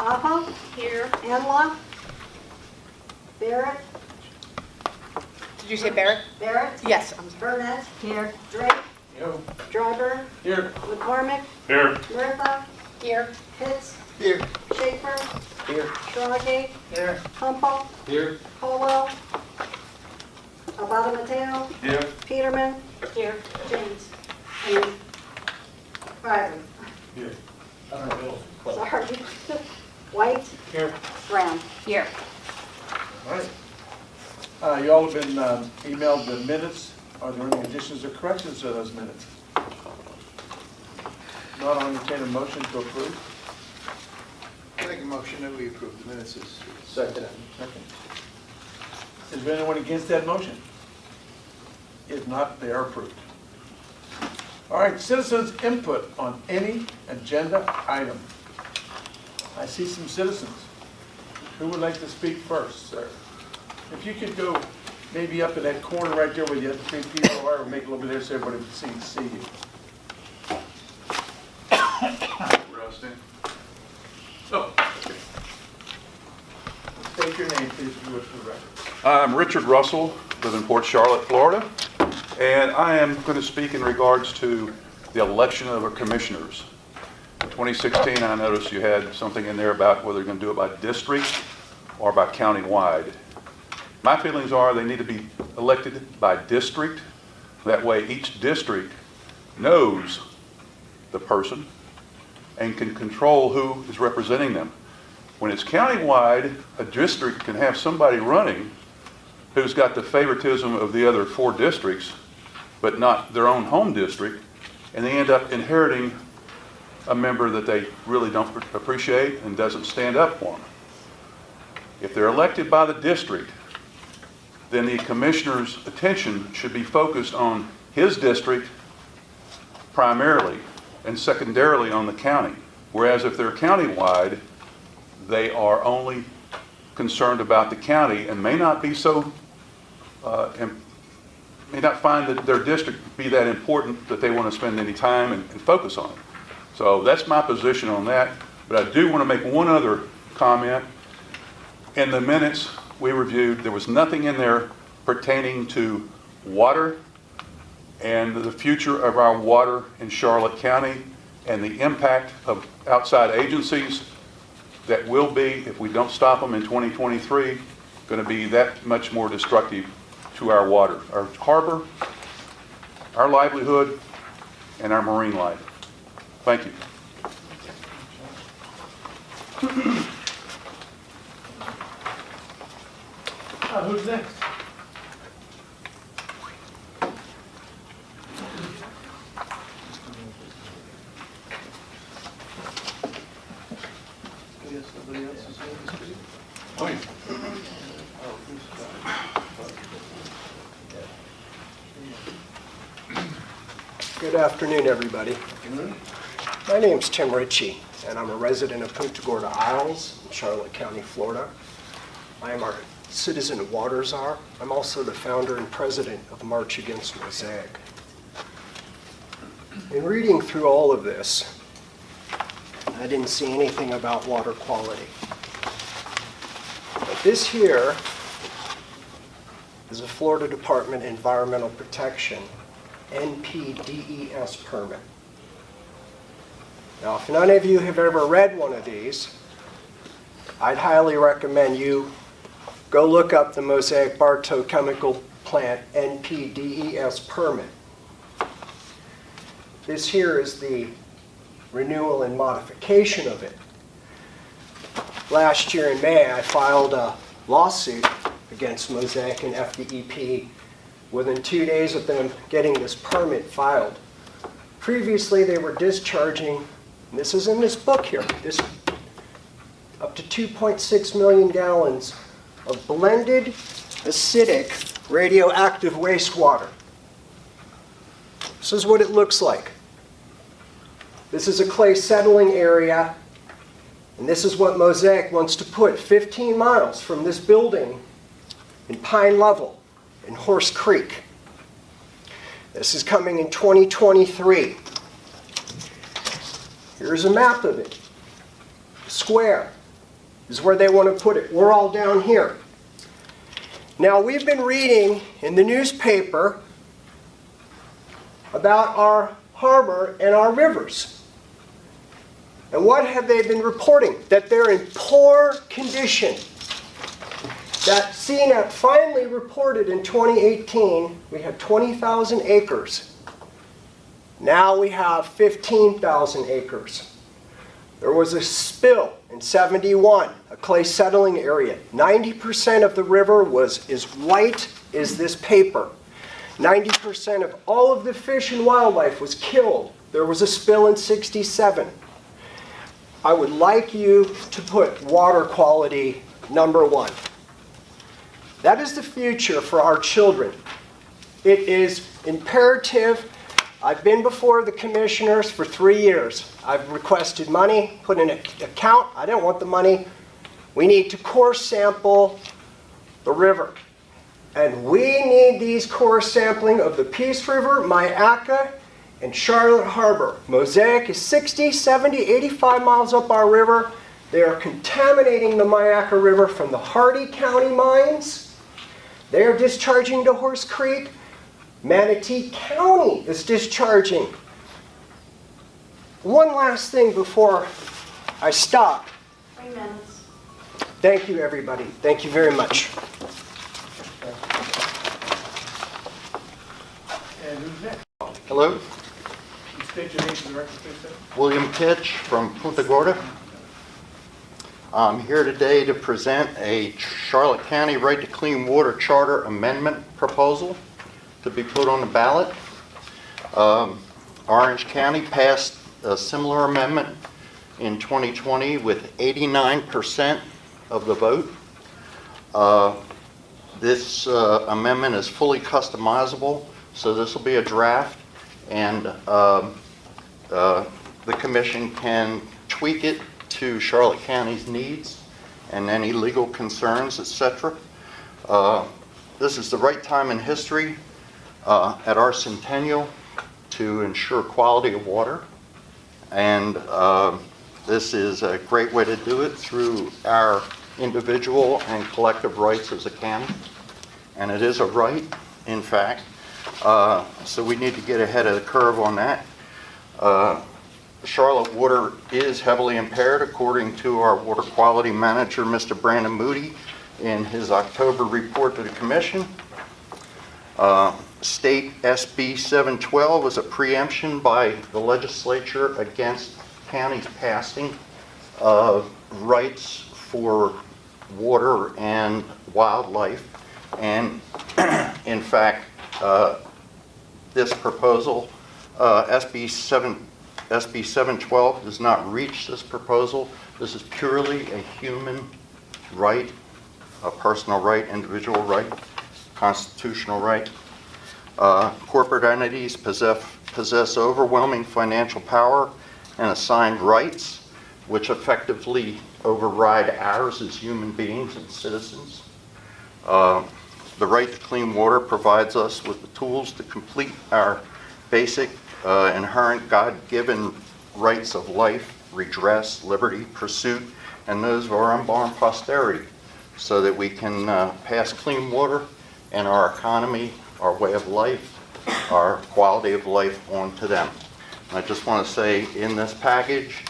Appa. Here. Enla. Barrett. Did you say Barrett? Barrett. Yes. I'm sorry. Burnett. Here. Drake. Yo. Driver. Here. McCormick. Here. Murtha. Here. Pitts. Here. Schaefer. Here. Stronach. Here. Humple. Here. Colwell. Abata Mateo. Here. Peterman. Here. James. And Ryder. Here. Sorry. White. Here. Brown. Here. All right. You all have been emailed the minutes. Are there any additions or corrections to those minutes? Not, I'll entertain a motion to approve. I make a motion that we approve the minutes as Second. Is there anyone against that motion? If not, they are approved. All right, citizens' input on any agenda item. I see some citizens. Who would like to speak first, sir? If you could go maybe up in that corner right there where the other three people are, or make a little bit there so everybody can see you. Rustin. Oh, okay. State your name, please, for the record. I'm Richard Russell, live in Port Charlotte, Florida, and I am going to speak in regards to the election of our commissioners. In 2016, I noticed you had something in there about whether you're going to do it by district or by county-wide. My feelings are they need to be elected by district. That way each district knows the person and can control who is representing them. When it's county-wide, a district can have somebody running who's got the favoritism of the other 4 districts, but not their own home district, and they end up inheriting a member that they really don't appreciate and doesn't stand up for them. If they're elected by the district, then the commissioner's attention should be focused on his district primarily and secondarily on the county. Whereas if they're county-wide, they are only concerned about the county and may not be so, and may not find that their district be that important that they want to spend any time and focus on it. So that's my position on that. But I do want to make one other comment. In the minutes we reviewed, there was nothing in there pertaining to water and the future of our water in Charlotte County and the impact of outside agencies that will be, if we don't stop them in 2023, going to be that much more destructive to our water, our harbor, our livelihood, and our marine life. Thank you. Who's next? somebody else is going to speak. Oh, yeah. Good afternoon, everybody. My name's Tim Ritchie, and I'm a resident of Punta Gorda Isles in Charlotte County, Florida. I am our citizen water czar. I'm also the founder and president of March Against Mosaic. In reading through all of this, I didn't see anything about water quality. But this here is a Florida Department Environmental Protection NPDES permit. Now, if none of you have ever read one of these, I'd highly recommend you go look up the Mosaic Bartow Chemical Plant NPDES permit. This here is the renewal and modification of it. Last year in May, I filed a lawsuit against Mosaic and FDEP within 2 days of them getting this permit filed. Previously, they were discharging, and this is in this book here, this up to 2.6 million gallons of blended acidic radioactive wastewater. This is what it looks like. This is a clay settling area, and this is what Mosaic wants to put 15 miles from this building in Pine Level in Horse Creek. This is coming in 2023. Here's a map of it. Square. is where they want to put it. We're all down here. Now, we've been reading in the newspaper about our harbor and our rivers. And what have they been reporting? That they're in poor condition. That CNET finally reported in 2018, we had 20,000 acres. Now we have 15,000 acres. There was a spill in 71, a clay settling area. 90% of the river was as white as this paper. 90% of all of the fish and wildlife was killed. There was a spill in 67. I would like you to put water quality number one. That is the future for our children. It is imperative. I've been before the commissioners for 3 years. I've requested money, put in an account. I don't want the money. We need to core sample the river. And we need these core sampling of the Peace River, Myakka, and Charlotte Harbor. Mosaic is 60, 70, 85 miles up our river. They are contaminating the Myakka River from the Hardy County mines. They are discharging to Horse Creek. Manatee County is discharging. One last thing before I stop. 3 minutes. Thank you, everybody. Thank you very much. And who's next? Hello, You state your name for the record, please, sir. William Kitch from Punta Gorda. I'm here today to present a Charlotte County Right to Clean Water Charter Amendment proposal to be put on the ballot. Orange County passed a similar amendment in 2020 with 89% of the vote. This amendment is fully customizable, so this will be a draft, and the commission can tweak it to Charlotte County's needs and any legal concerns, etc. This is the right time in history at our centennial to ensure quality of water, and this is a great way to do it through our individual and collective rights as a county, and it is a right, in fact, so we need to get ahead of the curve on that. Charlotte water is heavily impaired, according to our water quality manager, Mr. Brandon Moody, in his October report to the commission. State SB 712 was a preemption by the legislature against counties passing rights for water and wildlife. And in fact, this proposal, SB 712, does not reach this proposal. This is purely a human right, a personal right, individual right, constitutional right. Corporate entities possess overwhelming financial power and assigned rights, which effectively override ours as human beings and citizens. The right to clean water provides us with the tools to complete our basic inherent God-given rights of life, redress, liberty, pursuit, and those of our unborn posterity, so that we can pass clean water and our economy, our way of life, our quality of life on to them. And I just want to say, in this package,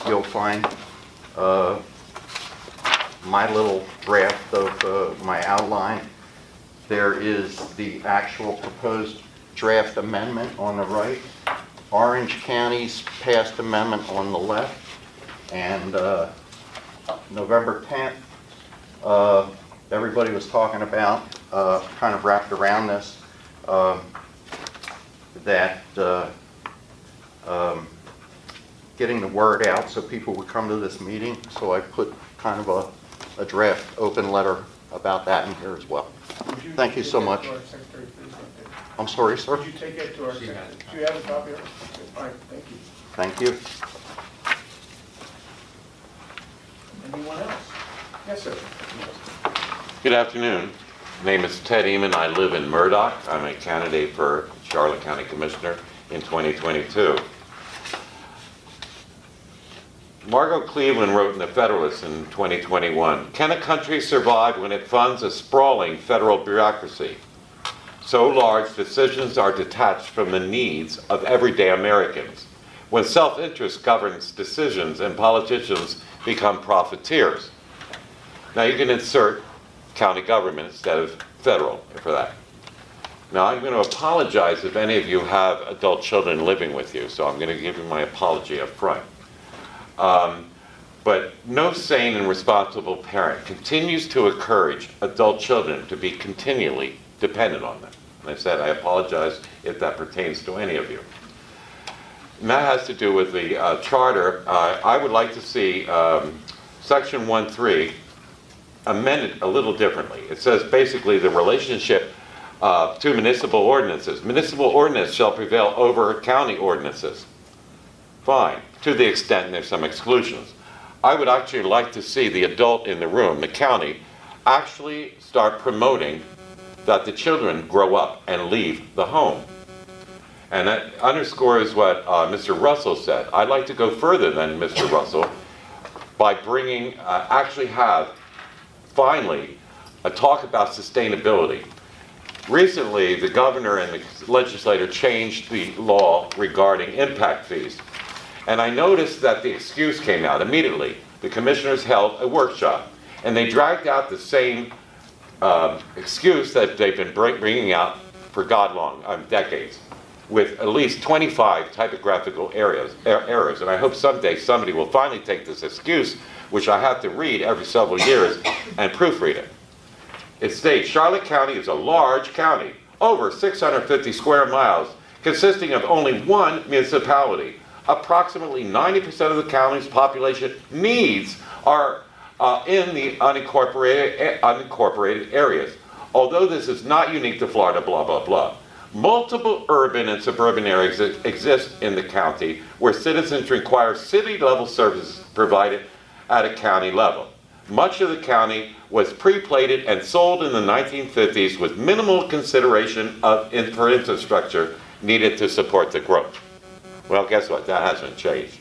you'll find my little draft of my outline. There is the actual proposed draft amendment on the right, Orange County's passed amendment on the left, and November 10th, everybody was talking about, kind of wrapped around this, that getting the word out so people would come to this meeting. So I put kind of a draft open letter about that in here as well. Thank you so much. I'm sorry, sir. Would you take it to our secretary? Do you have a copy of it? All right, thank you. Thank you. Anyone else? Yes, sir. Good afternoon. My name is Ted Eamon. I live in Murdoch. I'm a candidate for Charlotte County Commissioner in 2022. Margot Cleveland wrote in The Federalist in 2021, "Can a country survive when it funds a sprawling federal bureaucracy? So large, decisions are detached from the needs of everyday Americans. When self-interest governs decisions and politicians become profiteers." Now you can insert county government instead of federal for that. Now I'm going to apologize if any of you have adult children living with you, so I'm going to give you my apology up front. But no sane and responsible parent continues to encourage adult children to be continually dependent on them. And I said I apologize if that pertains to any of you. And that has to do with the charter. I would like to see section 1.3 amended a little differently. It says basically the relationship to municipal ordinances. Municipal ordinance shall prevail over county ordinances. Fine, to the extent there's some exclusions. I would actually like to see the adult in the room, the county, actually start promoting that the children grow up and leave the home. And that underscores what Mr. Russell said. I'd like to go further than Mr. Russell by bringing, actually have, finally, a talk about sustainability. Recently, the governor and the legislature changed the law regarding impact fees. And I noticed that the excuse came out immediately. The commissioners held a workshop, and they dragged out the same excuse that they've been bringing out for God long, decades, with at least 25 typographical errors. And I hope someday somebody will finally take this excuse, which I have to read every several years, and proofread it. It states, Charlotte County is a large county, over 650 square miles, consisting of only one municipality. Approximately 90% of the county's population needs are in the unincorporated areas. Although this is not unique to Florida, blah, blah, blah. Multiple urban and suburban areas exist in the county where citizens require city-level services provided at a county level. Much of the county was pre-plated and sold in the 1950s with minimal consideration for infrastructure needed to support the growth. Well, guess what? That hasn't changed.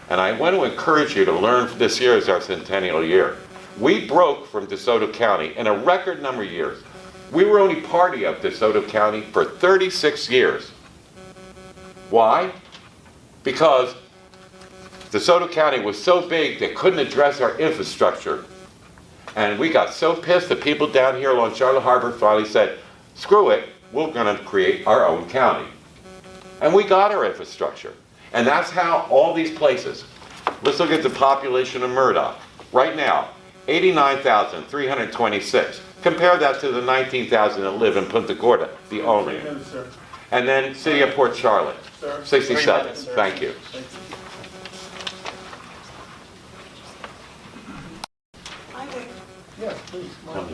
And I want to encourage you to learn, this year is our centennial year. We broke from DeSoto County in a record number of years. We were only party of DeSoto County for 36 years. Why? Because DeSoto County was so big they couldn't address our infrastructure. And we got so pissed that people down here along Charlotte Harbor finally said, screw it, we're going to create our own county. And we got our infrastructure. And that's how all these places, let's look at the population of Murdoch. Right now, 89,326. Compare that to the 19,000 that live in Punta Gorda, the only. And then City of Port Charlotte, 67. Thank you. Yes, please. come on.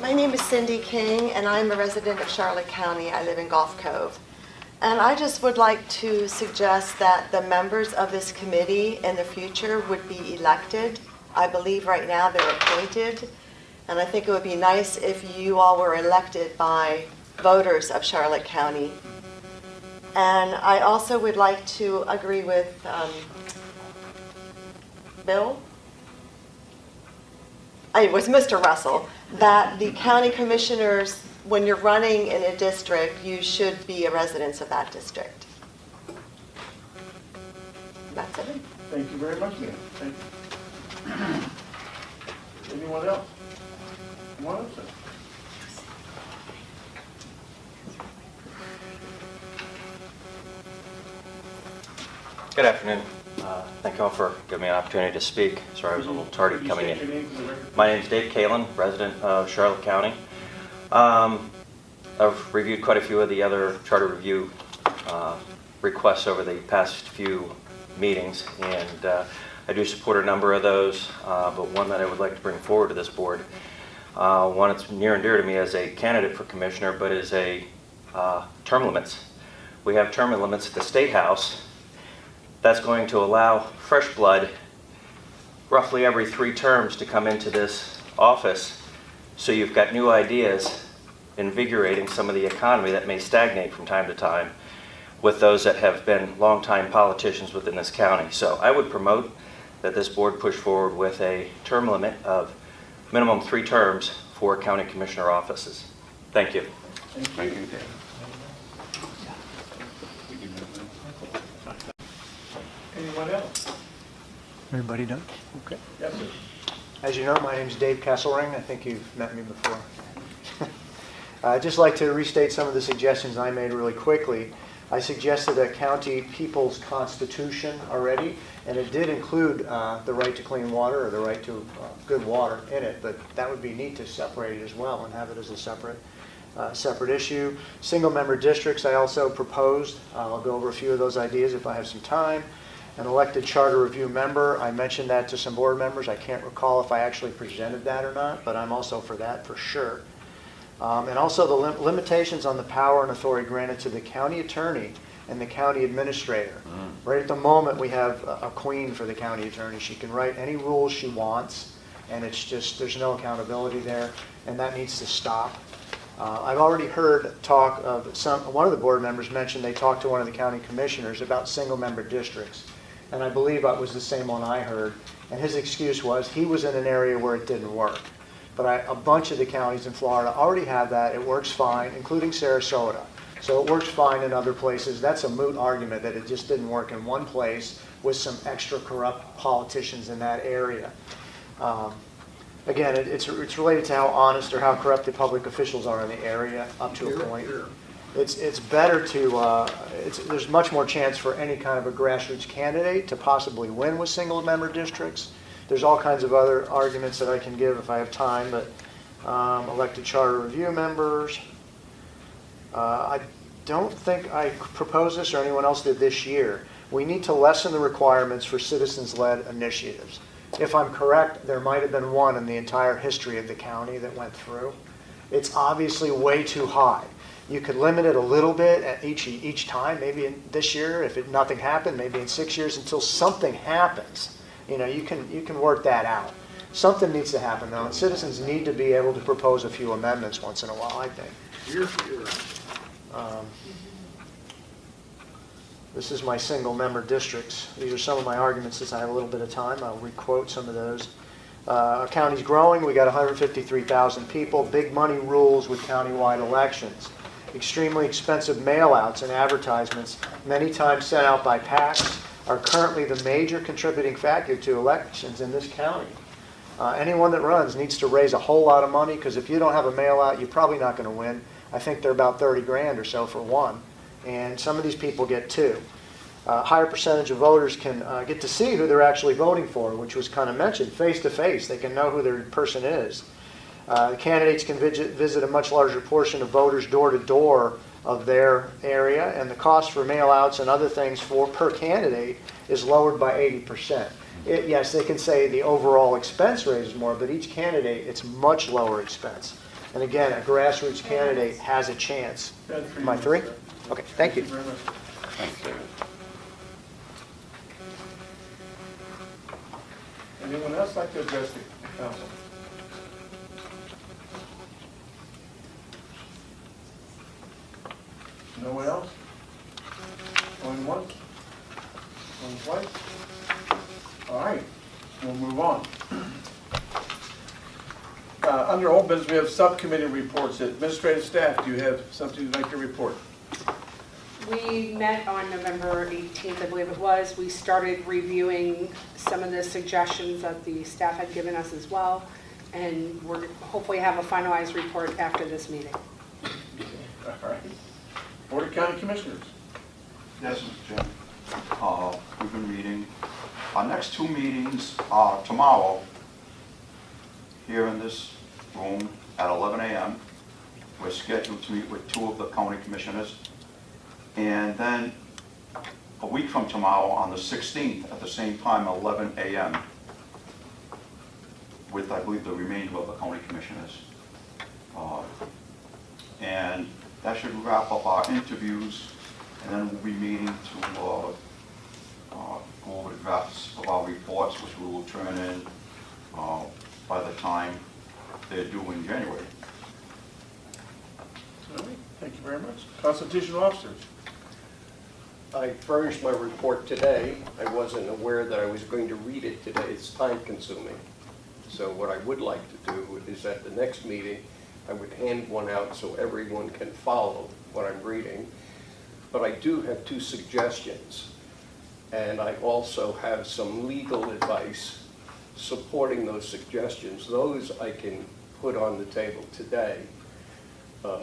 My name is Cindy King, and I'm a resident of Charlotte County. I live in Gulf Cove. And I just would like to suggest that the members of this committee in the future would be elected. I believe right now they're appointed. And I think it would be nice if you all were elected by voters of Charlotte County. And I also would like to agree with Bill? It was Mr. Russell, that the county commissioners, when you're running in a district, you should be a resident of that district. That's it. Thank you very much, ma'am. Thank you. Anyone else? Come on up, sir. Good afternoon. Thank you all for giving me an opportunity to speak. Sorry I was a little tardy coming State your in. name for the record. My name is Dave Kalin, resident of Charlotte County. I've reviewed quite a few of the other charter review requests over the past few meetings, and I do support a number of those, but one that I would like to bring forward to this board, one that's near and dear to me as a candidate for commissioner, but is a term limits. We have term limits at the State House. That's going to allow fresh blood roughly every 3 terms to come into this office, so you've got new ideas invigorating some of the economy that may stagnate from time to time with those that have been longtime politicians within this county. So I would promote that this board push forward with a term limit of minimum 3 terms for county commissioner offices. Thank you. Thank you. Anyone else? Everybody done? Okay. Yes, sir. As you know, my name's Dave Kesselring. I think you've met me before. I'd just like to restate some of the suggestions I made really quickly. I suggested a county people's constitution already, and it did include the right to clean water or the right to good water in it, but that would be neat to separate it as well and have it as a separate issue. Single-member districts I also proposed. I'll go over a few of those ideas if I have some time. An elected charter review member, I mentioned that to some board members. I can't recall if I actually presented that or not, but I'm also for that for sure. And also the limitations on the power and authority granted to the county attorney and the county administrator. Right at the moment, we have a queen for the county attorney. She can write any rules she wants, and it's just, there's no accountability there, and that needs to stop. I've already heard talk of one of the board members mentioned they talked to one of the county commissioners about single-member districts. And I believe that was the same one I heard. And his excuse was he was in an area where it didn't work. But a bunch of the counties in Florida already have that. It works fine, including Sarasota. So it works fine in other places. That's a moot argument that it just didn't work in one place with some extra corrupt politicians in that area. Again, it's related to how honest or how corrupt the public officials are in the area up to a point. It's better to, there's much more chance for any kind of a grassroots candidate to possibly win with single-member districts. There's all kinds of other arguments that I can give if I have time, but elected charter review members. I don't think I proposed this or anyone else did this year. We need to lessen the requirements for citizens-led initiatives. If I'm correct, there might have been one in the entire history of the county that went through. It's obviously way too high. You could limit it a little bit at each time, maybe this year, if nothing happened, maybe in 6 years until something happens. You know, you can work that out. Something needs to happen though, and citizens need to be able to propose a few amendments once in a while, I think. This is my single-member districts. These are some of my arguments since I have a little bit of time. I'll re-quote some of those. Our county's growing. We got 153,000 people. Big money rules with countywide elections. Extremely expensive mail-outs and advertisements, many times sent out by PACs, are currently the major contributing factor to elections in this county. Anyone that runs needs to raise a whole lot of money because if you don't have a mail-out, you're probably not going to win. I think they're about 30 grand or so for one, and some of these people get 2. Higher percentage of voters can get to see who they're actually voting for, which was kind of mentioned, face-to-face. They can know who their person is. Candidates can visit a much larger portion of voters door-to-door of their area, and the cost for mail-outs and other things per candidate is lowered by 80%. Yes, they can say the overall expense raises more, but each candidate, it's much lower expense. And again, a grassroots candidate has a chance. Am I 3? Okay, thank you. Thanks, David. Anyone else like to address the council? No one else? Going once? Going twice? All right, we'll move on. Under old business, we have subcommittee reports. Administrative staff, do you have something you'd like to report? We met on November 18th, I believe it was. We started reviewing some of the suggestions that the staff had given us as well, and we're hopefully have a finalized report after this meeting. All right. Board of County Commissioners. Yes, Mr. Chairman. We've been meeting. Our next 2 meetings are tomorrow here in this room at 11 a.m. We're scheduled to meet with 2 of the county commissioners. And then a week from tomorrow on the 16th at the same time, 11 a.m. with, I believe, the remainder of the county commissioners. And that should wrap up our interviews, and then we'll be meeting to go over the drafts of our reports, which we will turn in by the time they're due in January. constitutional officers. I furnished my report today. I wasn't aware that I was going to read it today. It's time consuming. So what I would like to do is at the next meeting, I would hand one out so everyone can follow what I'm reading. But I do have 2 suggestions. And I also have some legal advice supporting those suggestions. Those I can put on the table today.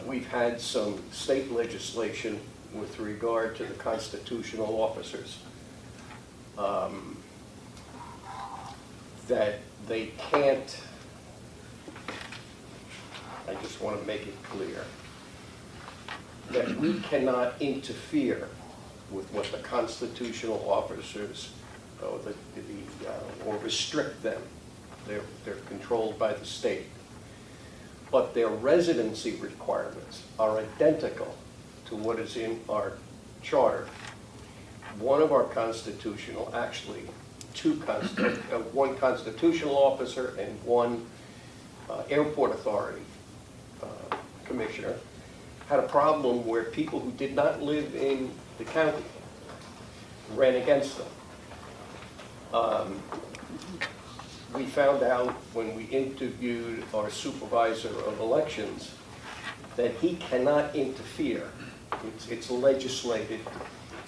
We've had some state legislation with regard to the constitutional officers that they can't, I just want to make it clear, that we cannot interfere with what the constitutional officers, or restrict them. They're controlled by the state. But their residency requirements are identical to what is in our charter. One of our constitutional, actually, one constitutional officer and one airport authority commissioner had a problem where people who did not live in the county ran against them. We found out when we interviewed our supervisor of elections that he cannot interfere. It's legislated.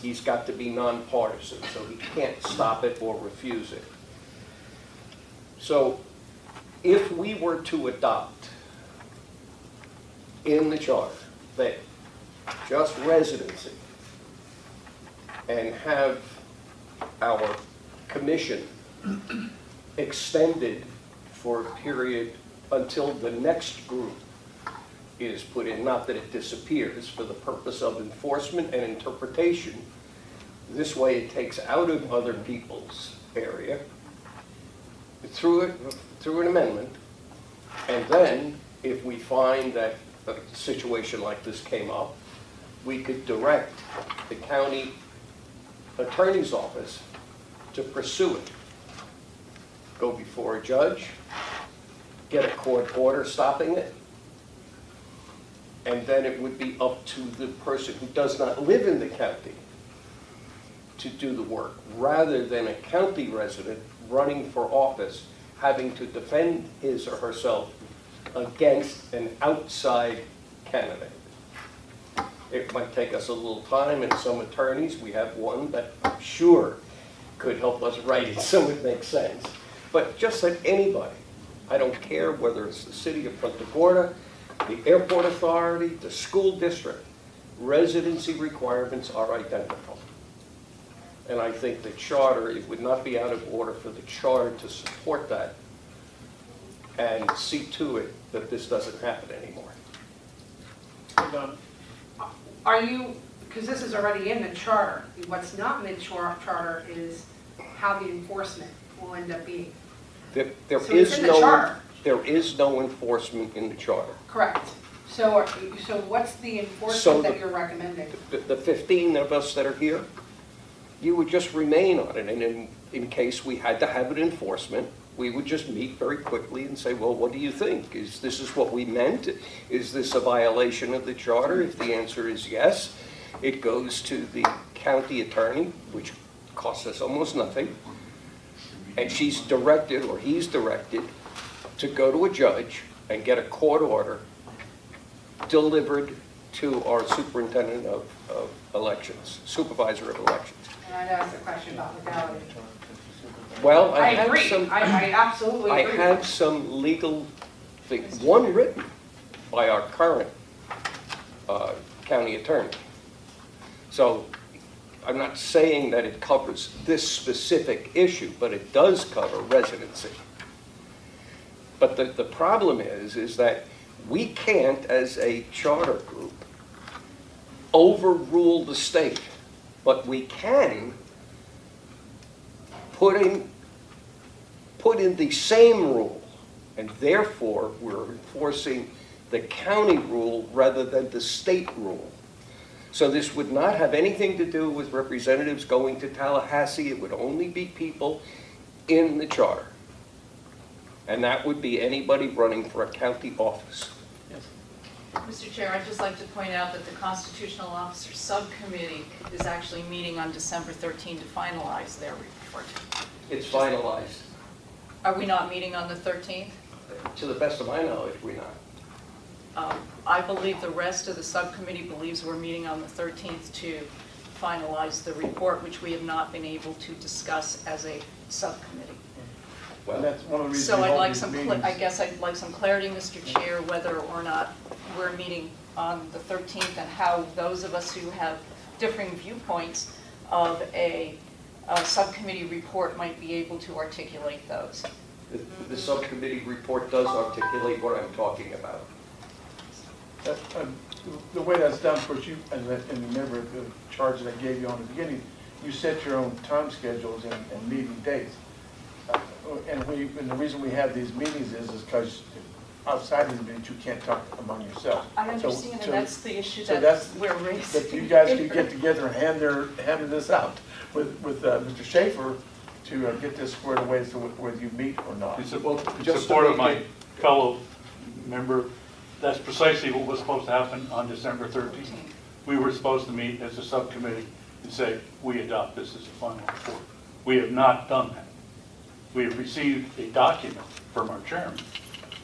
He's got to be nonpartisan, so he can't stop it or refuse it. So if we were to adopt in the charter that just residency and have our commission extended for a period until the next group is put in, not that it disappears, for the purpose of enforcement and interpretation. This way it takes out of other people's area through an amendment, and then if we find that a situation like this came up, we could direct the county attorney's office to pursue it. Go before a judge, get a court order stopping it, and then it would be up to the person who does not live in the county to do the work, rather than a county resident running for office having to defend his or herself against an outside candidate. It might take us a little time, and some attorneys, we have one that I'm sure could help us write it so it makes sense. But just like anybody, I don't care whether it's the city of Punta Gorda, the airport authority, the school district, residency requirements are identical. And I think the charter, it would not be out of order for the charter to support that and see to it that this doesn't happen anymore. Are you, because this is already in the charter, what's not in the charter is how the enforcement will end up being. There So it's in the charter. There is no enforcement in the charter. Correct. So what's the enforcement that you're recommending? The 15 of us that are here, you would just remain on it, and in case we had to have an enforcement, we would just meet very quickly and say, well, what do you think? Is this what we meant? Is this a violation of the charter? If the answer is yes, it goes to the county attorney, which costs us almost nothing, and she's directed, or he's directed, to go to a judge and get a court order delivered to our superintendent of elections, supervisor of elections. And I'd ask a question about legality. Well, I agree. I absolutely I agree. have some legal things, one written by our current county attorney. So I'm not saying that it covers this specific issue, but it does cover residency. But the problem is that we can't, as a charter group, overrule the state, but we can put in the same rule, and therefore we're enforcing the county rule rather than the state rule. So this would not have anything to do with representatives going to Tallahassee. It would only be people in the charter. And that would be anybody running for a county office. Mr. Chair, I'd just like to point out that the Constitutional Officer Subcommittee is actually meeting on December 13 to finalize their report. It's finalized. Are we not meeting on the 13th? To the best of my knowledge, we're not. I believe the rest of the subcommittee believes we're meeting on the 13th to finalize the report, which we have not been able to discuss as a subcommittee. Well, that's one of the reasons So we I'd hold like these some, meetings. I guess I'd like some clarity, Mr. Chair, whether or not we're meeting on the 13th and how those of us who have differing viewpoints of a subcommittee report might be able to articulate those. The subcommittee report does articulate what I'm talking about. The way that's done, of course, you, and remember the charge that I gave you on the beginning, you set your own time schedules and meeting dates. And the reason we have these meetings is because outside of the meetings, you can't talk among yourselves. I understand, and that's the issue so that we're raising. But you guys could get together and hand this out with Mr. Schaefer to get this squared away so whether you meet or not. In support of my fellow member, that's precisely what was supposed to happen on December 13th. We were supposed to meet as a subcommittee and say, we adopt this as a final report. We have not done that. We have received a document from our chairman,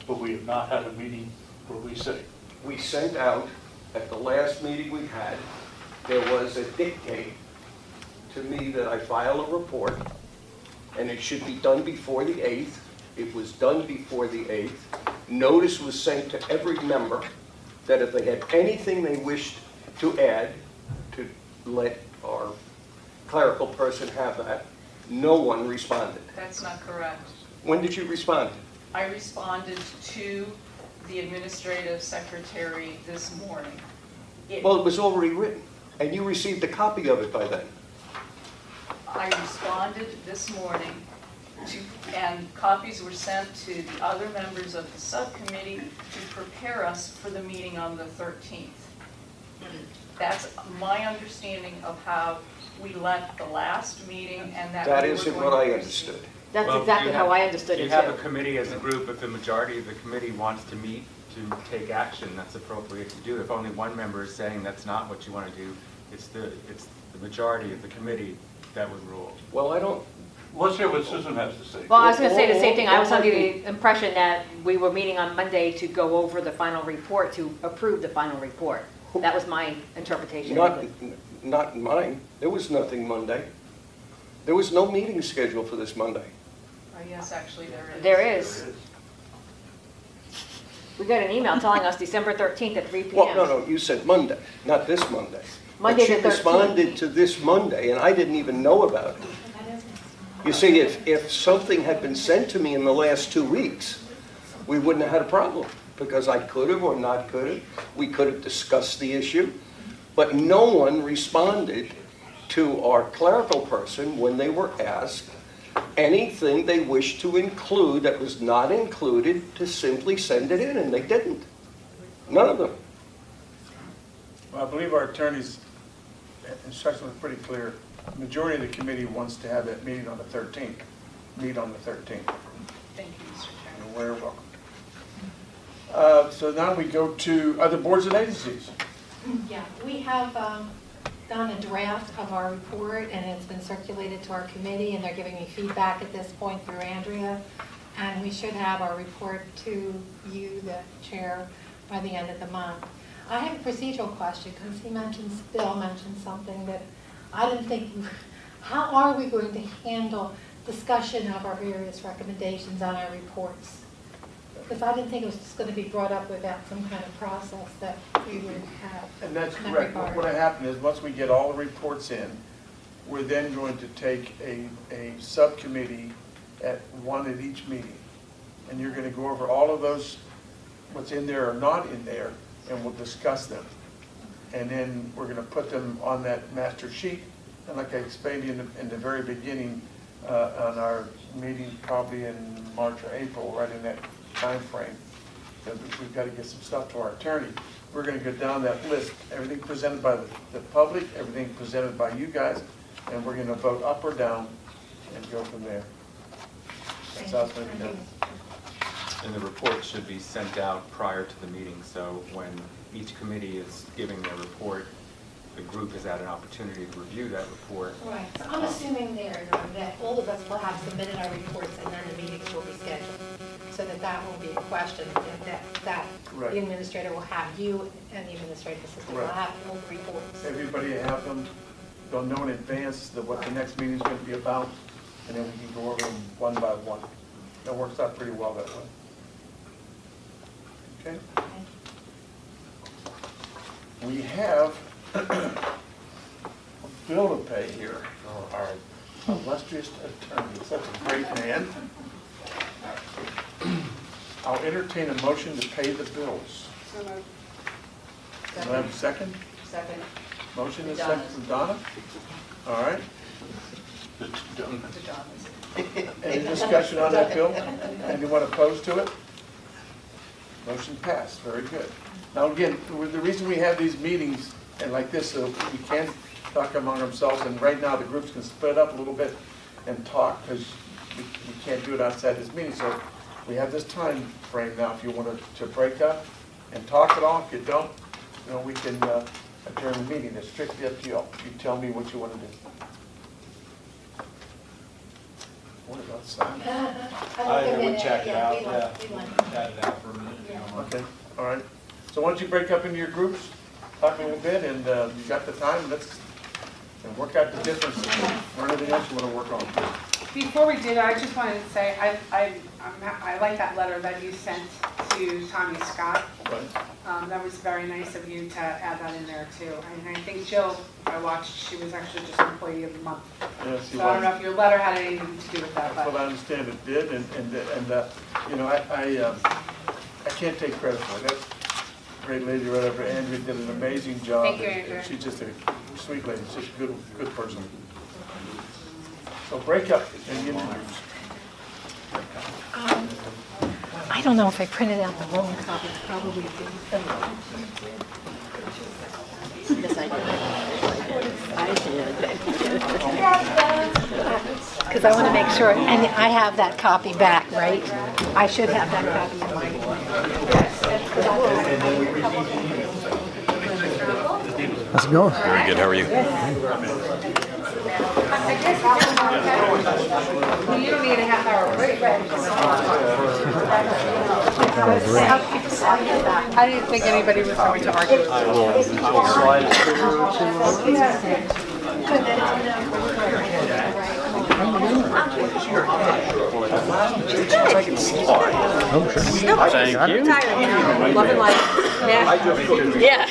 but we have not had a meeting where we say. We sent out, at the last meeting we had, there was a dictate to me that I file a report, and it should be done before the 8th. It was done before the 8th. Notice was sent to every member that if they had anything they wished to add, to let our clerical person have that. No one responded. That's not correct. When did you respond? I responded to the administrative secretary this morning. Well, it was already written, and you received a copy of it by then. I responded this morning and copies were sent to the other members of the subcommittee to prepare us for the meeting on the 13th. That's my understanding of how we left the last meeting, and that That we were isn't going what I to understood. That's exactly how I understood it You have a too. committee as a group, if the majority of the committee wants to meet to take action, that's appropriate to do. If only one member is saying that's not what you want to do, it's the majority of the committee that would rule. Well, I don't. Let's hear what Susan has to say. Well, I was going to say the same thing. I was under the impression that we were meeting on Monday to go over the final report, to approve the final report. That was my interpretation. Not mine. There was nothing Monday. There was no meeting scheduled for this Monday. Yes, actually there is. There is. We got an email telling us December 13th at 3 p.m. Well, no, you said Monday, not this Monday. Monday But the she 13th. responded to this Monday, and I didn't even know about it. You see, if something had been sent to me in the last 2 weeks, we wouldn't have had a problem, because I could have or not could have. We could have discussed the issue, but no one responded to our clerical person when they were asked anything they wished to include that was not included, to simply send it in, and they didn't. None of them. Well, I believe our attorney's instruction was pretty clear. The majority of the committee wants to have that meeting on the 13th. Meet on the 13th. Thank you, Mr. Chairman. You're very welcome. So now we go to other boards and agencies. Yeah, we have done a draft of our report, and it's been circulated to our committee, and they're giving me feedback at this point through Andrea. And we should have our report to you, the chair, by the end of the month. I have a procedural question, because Bill mentioned something that I didn't think. How are we going to handle discussion of our various recommendations on our reports? Because I didn't think it was just going to be brought up without some kind of process that we would have. And that's in that correct. regard. What happened is, once we get all the reports in, we're then going to take a subcommittee at one at each meeting. And you're going to go over all of those, what's in there or not in there, and we'll discuss them. And then we're going to put them on that master sheet. And like I explained to you in the very beginning, on our meeting probably in March or April, right in that time frame, because we've got to get some stuff to our attorney. We're going to go down that list, everything presented by the public, everything presented by you guys, and we're going to vote up or down and go from there. That's how it's going to be done. And the report should be sent out prior to the meeting, so when each committee is giving their report, the group has had an opportunity to review that report. Right, so I'm assuming there that all of us will have submitted our reports and then the meetings will be scheduled. So that won't be a question, that Right. the administrator will have you and the administrative assistant will Right. have all the reports. Everybody have them, they'll know in advance what the next meeting's gonna be about, and then we can go over them one by one. That works out pretty well that way. Okay? We have a bill to pay here for our illustrious attorney, such a great man. I'll entertain a motion to pay the bills. So moved. Do I have a second? Second. Motion is second from Donna. All right. Any discussion on that bill? Anyone opposed to it? Motion passed, very good. Now again, the reason we have these meetings and like this, so we can talk among ourselves, and right now the groups can split up a little bit and talk, because we can't do it outside this meeting, so we have this time frame now if you want to break up and talk it all. If you don't, we can adjourn the meeting. It's strictly up to you. You tell me what you want to do. What about Simon? I would check it out, yeah. Chat it out for a minute. Okay, all right. So why don't you break up into your groups, talk a little bit, and you got the time, let's and work out the differences or anything else you want to work on. Before we do that, I just wanted to say, I like that letter that you sent to Tommy Scott. Right. That was very nice of you to add that in there too. And I think Jill, I watched, she was actually just Employee of the Month. Yes, you So I don't want. know if your letter had anything to do with that, That's what but. I understand it did, I can't take credit for it. That great lady, whatever, Andrea did an amazing job. Thank you, and Andrea. She's just a sweet lady, she's just a good person. So break up and get into groups. I don't know if I printed out the wrong copy, probably did. Yes, I did. Because I want to make sure, and I have that copy back, right? I should have that copy in my. How's it going? Very good, how are you? You don't need a half hour break. I didn't think anybody was going to argue. Thank you. Loving life. Yeah.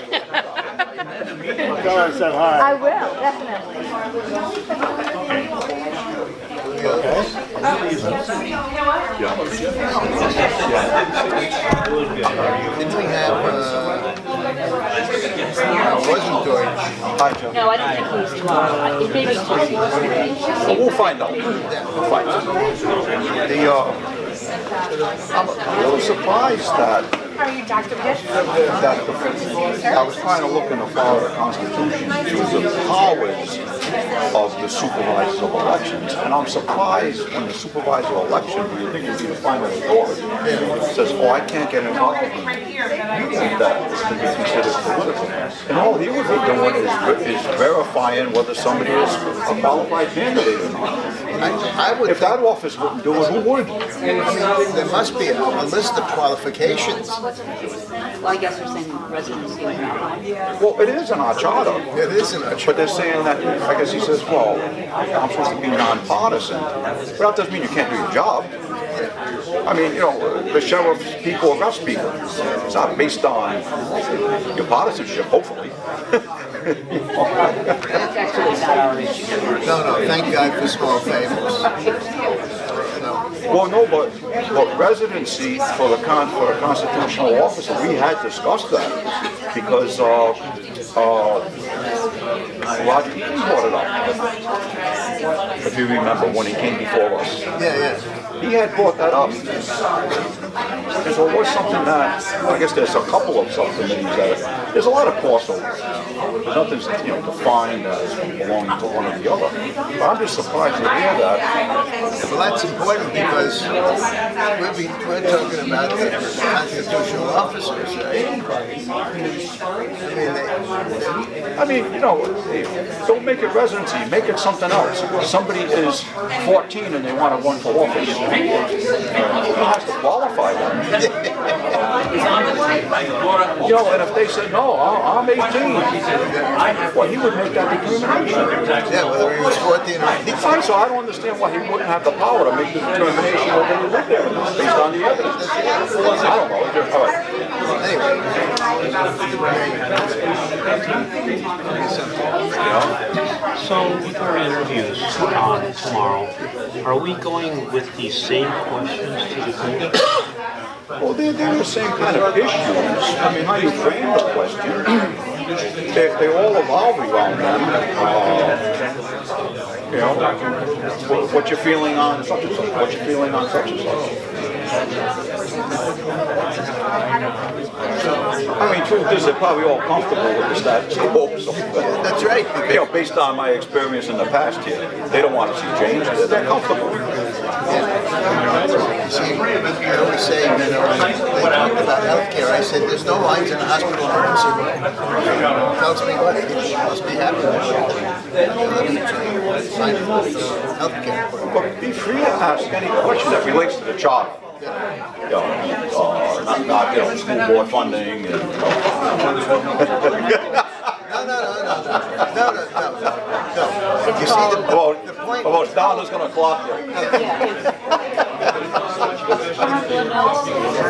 Tell her I said hi. I will, definitely. Didn't we have, wasn't George? No, I don't think he's too long. It may be just. We'll find out. We'll find out. I'm a little surprised that How are you, Dr. Gish? I was trying to look in the Florida Constitution to the powers of the supervisors of elections, and I'm surprised when the supervisor of election, who you think would be the final authority, says, "Oh, I can't get involved." That is to be considered political, and all he would be doing is verifying whether somebody is a qualified candidate or not. I would If that office wouldn't do it, who would? There must be a list of qualifications. Well, I guess they're saying residency. Well, it is in our charter. It is in our But they're saying that, I guess he says, well, I'm supposed to be nonpartisan. But that doesn't mean you can't do your job. I mean, the sheriff's people arrest people. It's not based on your partisanship, hopefully. No, thank God for small favors. Well, no, but residency for the constitutional officer, we had discussed that because Roger King brought it up. If you remember when he came before us. Yeah. He had brought that up. And so it was something that, I guess there's a couple of subcommittees that there's a lot of crossover. There's nothing's, defined as belonging to one or the other. But I'm just surprised to hear that. Well, that's important because we're talking about the constitutional officers, right? Don't make it residency, make it something else. Somebody is 14 and they want to run for office. You don't have to qualify them. And if they said, no, I'm 18, well, he would make that determination. Yeah, whether he was 14 or 18. Fine, so I don't understand why he wouldn't have the power to make the determination whether he lived there based on the evidence. I don't know. All right. So with our interviews tomorrow, are we going with the same questions to the committee? Well, they're the same kind of issues. I mean, how you frame the question, they all evolve around them. What you're feeling on such and such, what you're feeling on such and such. I mean, truth is, they're probably all comfortable with the status quo. That's right. Based on my experience in the past here, they don't want to see change. They're comfortable. See, I always say, they talk about healthcare. I said, there's no lines in a hospital emergency room. Tells me what? People must be happy with healthcare. But be free to ask any question that relates to the child. Not school board funding. And, No. You see, the point... About Donna's going to clock you.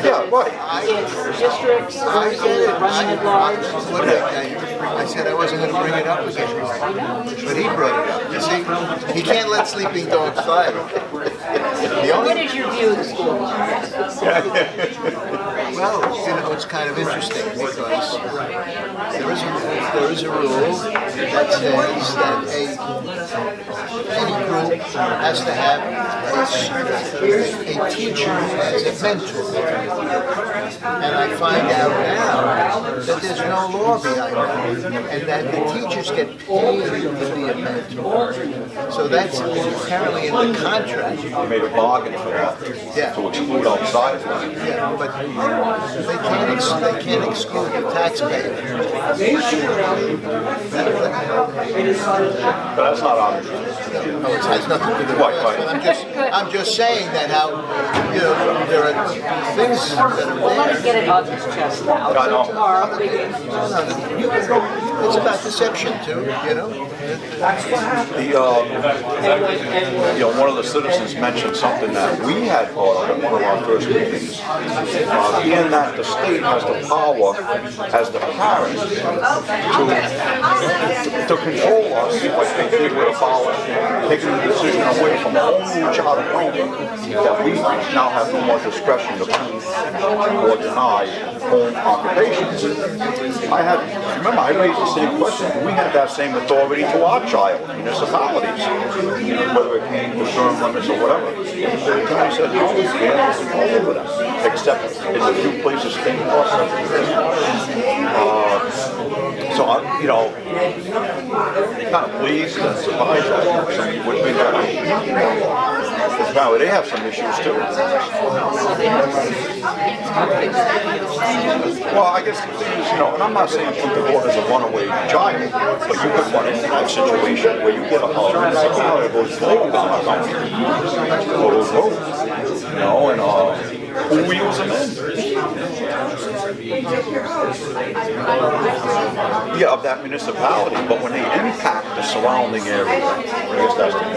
Yeah, right. Districts, I said I wasn't going to bring it up again. But he brought it up. You see, he can't let sleeping dogs fly. What is your view of the school? Well, it's kind of interesting because there is a rule that says that any group has to have a teacher as a mentor. And I find out now that there's no law behind that, and that the teachers get paid to be a mentor. So that's apparently in the contract. You made a bargain for that, to exclude outsiders. Yeah, but they can't exclude the taxpayer. But that's not our issue. No, it has nothing to do with Right. But I'm just saying that how, there are things that are there. Well, let us get it off his chest now. I know. So tomorrow, we can... It's about deception too, One of the citizens mentioned something that we had brought up at one of our first meetings. Being that the state has the power as the parents to control us, like they did with about taking the decision away from only child appointing, that we now have no more discretion to prove or deny home occupations. Remember, I raised the same question. We had that same authority to our child, municipalities, whether it came to term limits or whatever. The attorney said, no, we can't have control over them, except in a few places, state law says. So, kind of pleased and surprised that somebody would be that. Now, they have some issues too. Well, I guess the thing is, and I'm not saying put the board as a runaway giant, but you could run into that situation where you get a municipality that goes forward on a county, or those roads, and who wheels them in? Yeah, of that municipality, but when they impact the surrounding area, I guess that's the